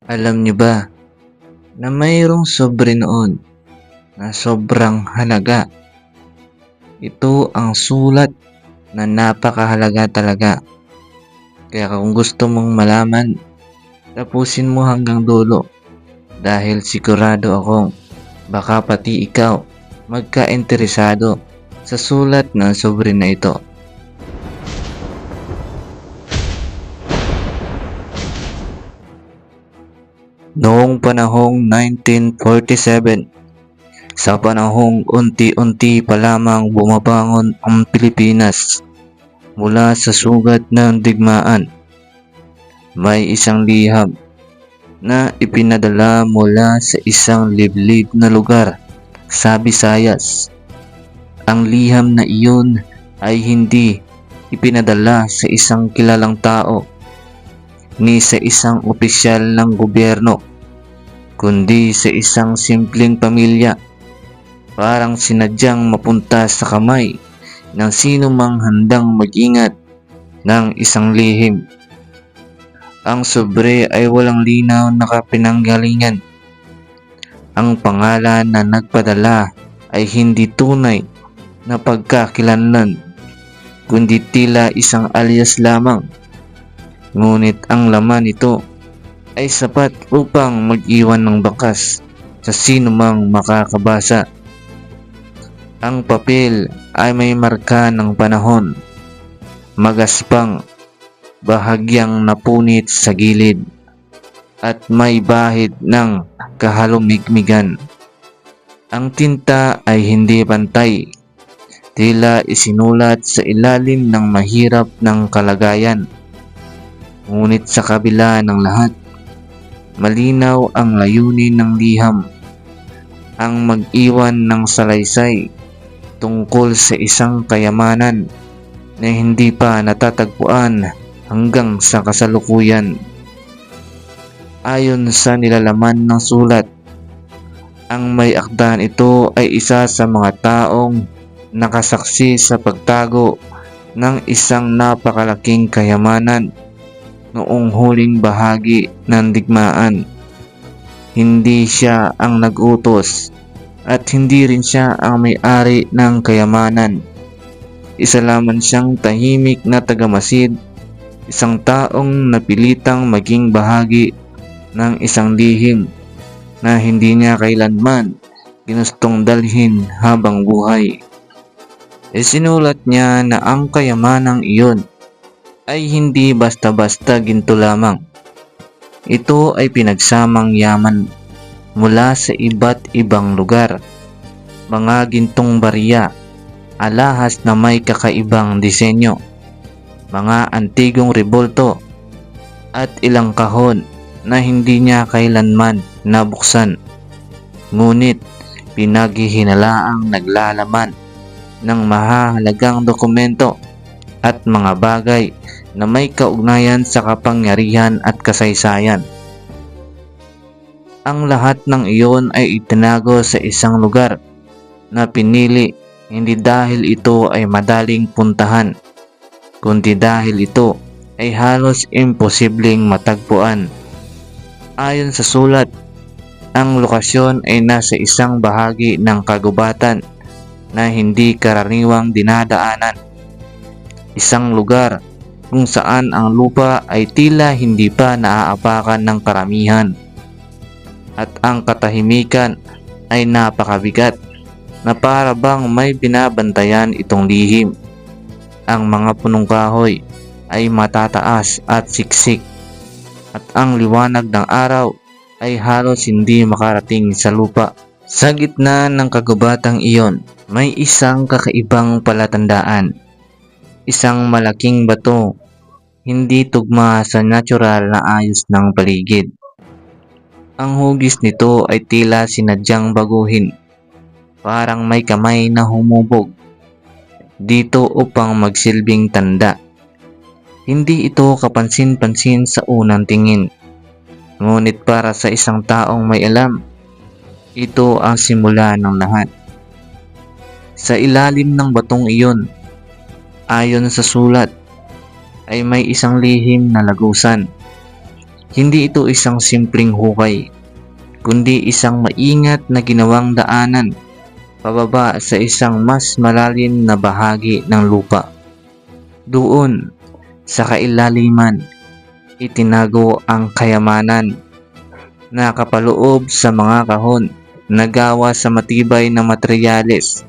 Alam niyo ba na mayroong sobre noon na sobrang halaga? Ito ang sulat na napakahalaga talaga. Kaya kung gusto mong malaman, tapusin mo hanggang dulo dahil sigurado akong baka pati ikaw magka-interesado sa sulat ng sobre na ito. Noong panahong 1947, sa panahong unti-unti pa lamang bumabangon ang Pilipinas mula sa sugat ng digmaan, may isang liham na ipinadala mula sa isang liblib na lugar sa Visayas. Ang liham na iyon ay hindi ipinadala sa isang kilalang tao ni sa isang opisyal ng gobyerno, kundi sa isang simpleng pamilya, parang sinadyang mapunta sa kamay ng sino mang handang mag-ingat ng isang lihim. Ang sobre ay walang linaw na kapinanggalingan. Ang pangalan na nagpadala ay hindi tunay na pagkakilanlan, kundi tila isang alias lamang. Ngunit ang laman nito ay sapat upang mag-iwan ng bakas sa sino mang makakabasa. Ang papel ay may marka ng panahon, magaspang, bahagyang napunit sa gilid, at may bahid ng kahalumigmigan. Ang tinta ay hindi pantay, tila isinulat sa ilalim ng mahirap ng kalagayan. Ngunit sa kabila ng lahat, malinaw ang layunin ng liham, ang mag-iwan ng salaysay tungkol sa isang kayamanan na hindi pa natatagpuan hanggang sa kasalukuyan. Ayon sa nilalaman ng sulat, ang may akda ito ay isa sa mga taong nakasaksi sa pagtago ng isang napakalaking kayamanan noong huling bahagi ng digmaan. Hindi siya ang nag-utos at hindi rin siya ang may-ari ng kayamanan. Isa lamang siyang tahimik na tagamasid, isang taong napilitang maging bahagi ng isang lihim na hindi niya kailanman ginustong dalhin habang buhay. Isinulat niya na ang kayamanang iyon ay hindi basta-basta ginto lamang. Ito ay pinagsamang yaman mula sa iba't ibang lugar, mga gintong barya, alahas na may kakaibang disenyo, mga antigong rebolto, at ilang kahon na hindi niya kailanman nabuksan. Ngunit pinaghihinalaang naglalaman ng mahahalagang dokumento at mga bagay na may kaugnayan sa kapangyarihan at kasaysayan. Ang lahat ng iyon ay itinago sa isang lugar na pinili hindi dahil ito ay madaling puntahan, kundi dahil ito ay halos imposibleng matagpuan. Ayon sa sulat, ang lokasyon ay nasa isang bahagi ng kagubatan na hindi karaniwang dinadaanan. Isang lugar kung saan ang lupa ay tila hindi pa naaapakan ng karamihan, at ang katahimikan ay napakabigat na para bang may binabantayan itong lihim. Ang mga punong kahoy ay matataas at siksik, at ang liwanag ng araw ay halos hindi makarating sa lupa. Sa gitna ng kagubatang iyon, may isang kakaibang palatandaan. Isang malaking bato, hindi tugma sa natural na ayos ng paligid. Ang hugis nito ay tila sinadyang baguhin, parang may kamay na humubog dito upang magsilbing tanda. Hindi ito kapansin-pansin sa unang tingin, ngunit para sa isang taong may alam, ito ang simula ng lahat. Sa ilalim ng batong iyon, ayon sa sulat, ay may isang lihim na lagusan. Hindi ito isang simpleng hukay, kundi isang maingat na ginawang daanan pababa sa isang mas malalim na bahagi ng lupa. Doon, sa kailaliman, itinago ang kayamanan na kapaloob sa mga kahon na gawa sa matibay na materyales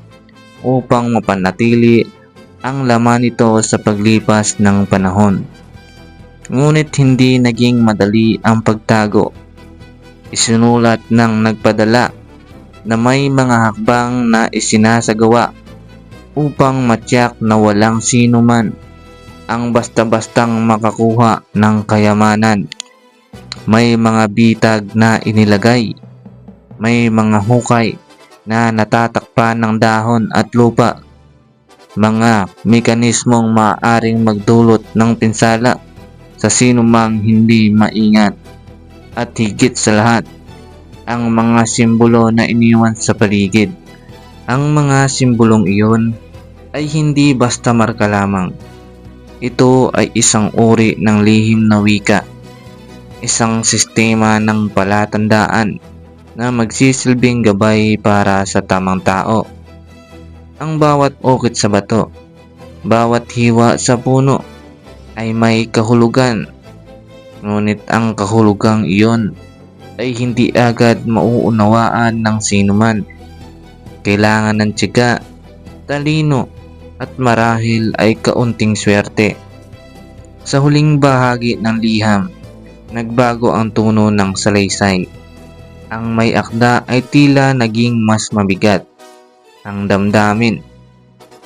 upang mapanatili ang laman nito sa paglipas ng panahon. Ngunit hindi naging madali ang pagtago. Isinulat ng nagpadala na may mga hakbang na isinasagawa upang matyak na walang sino man ang basta-bastang makakuha ng kayamanan. May mga bitag na inilagay, may mga hukay na natatakpan ng dahon at lupa, mga mekanismong maaaring magdulot ng pinsala sa sinumang hindi maingat, at higit sa lahat, ang mga simbolo na iniwan sa paligid. Ang mga simbolong iyon ay hindi basta marka lamang. Ito ay isang uri ng lihim na wika, isang sistema ng palatandaan na magsisilbing gabay para sa tamang tao. Ang bawat ukit sa bato, bawat hiwa sa puno ay may kahulugan, ngunit ang kahulugang iyon ay hindi agad mauunawaan ng sinuman. Kailangan ng tiyaga, talino, at marahil ay kaunting swerte. Sa huling bahagi ng liham, nagbago ang tono ng salaysay. Ang may akda ay tila naging mas mabigat. Ang damdamin,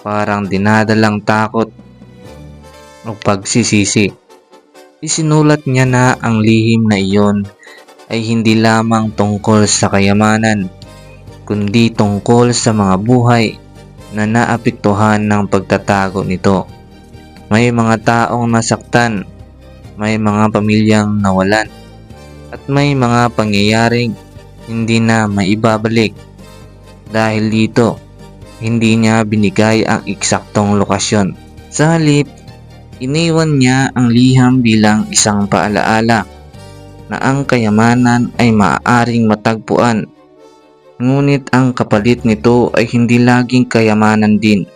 parang dinadalang takot o pagsisisi. Isinulat niya na ang lihim na iyon ay hindi lamang tungkol sa kayamanan, kundi tungkol sa mga buhay na naapektuhan ng pagtatago nito. May mga taong nasaktan, may mga pamilyang nawalan, at may mga pangyayaring hindi na maibabalik. Dahil dito, hindi niya binigay ang eksaktong lokasyon. Sa halip, iniwan niya ang liham bilang isang paalaala na ang kayamanan ay maaaring matagpuan, ngunit ang kapalit nito ay hindi laging kayamanan din.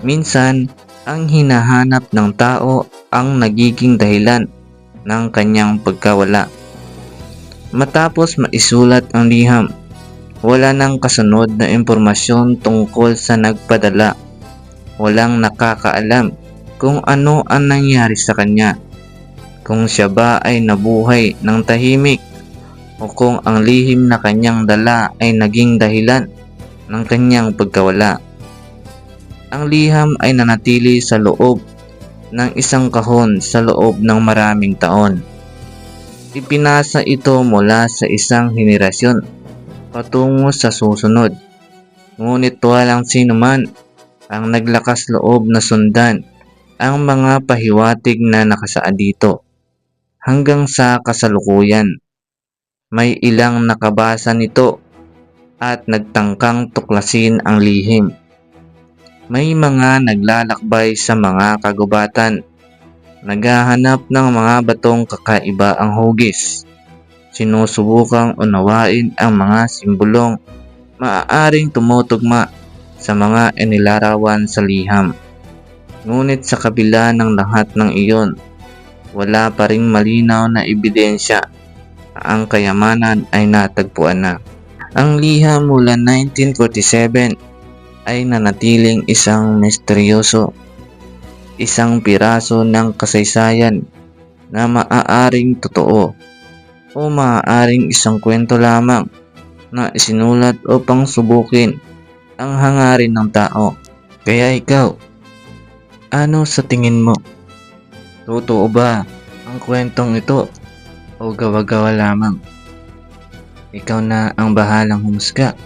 Minsan, ang hinahanap ng tao ang nagiging dahilan ng kanyang pagkawala. Matapos maisulat ang liham, wala nang kasunod na impormasyon tungkol sa nagpadala. Walang nakakaalam kung ano ang nangyari sa kanya, kung siya ba ay nabuhay ng tahimik o kung ang lihim na kanyang dala ay naging dahilan ng kanyang pagkawala. Ang liham ay nanatili sa loob ng isang kahon sa loob ng maraming taon. Ipinasa ito mula sa isang henerasyon patungo sa susunod, ngunit walang sinuman ang naglakas loob na sundan ang mga pahiwatig na nakasaad dito. Hanggang sa kasalukuyan, may ilang nakabasa nito at nagtangkang tuklasin ang lihim. May mga naglalakbay sa mga kagubatan, naghahanap ng mga batong kakaiba ang hugis. Sinusubukang unawain ang mga simbolong maaaring tumutugma sa mga inilarawan sa liham. Ngunit sa kabila ng lahat ng iyon, wala pa ring malinaw na ebidensya na ang kayamanan ay natagpuan na. Ang liham mula 1947 ay nanatiling isang misteryoso, isang piraso ng kasaysayan na maaaring totoo o maaaring isang kwento lamang na isinulat upang subukin ang hangarin ng tao. Kaya ikaw, ano sa tingin mo? Totoo ba ang kwentong ito o gawa-gawa lamang? Ikaw na ang bahalang humusga.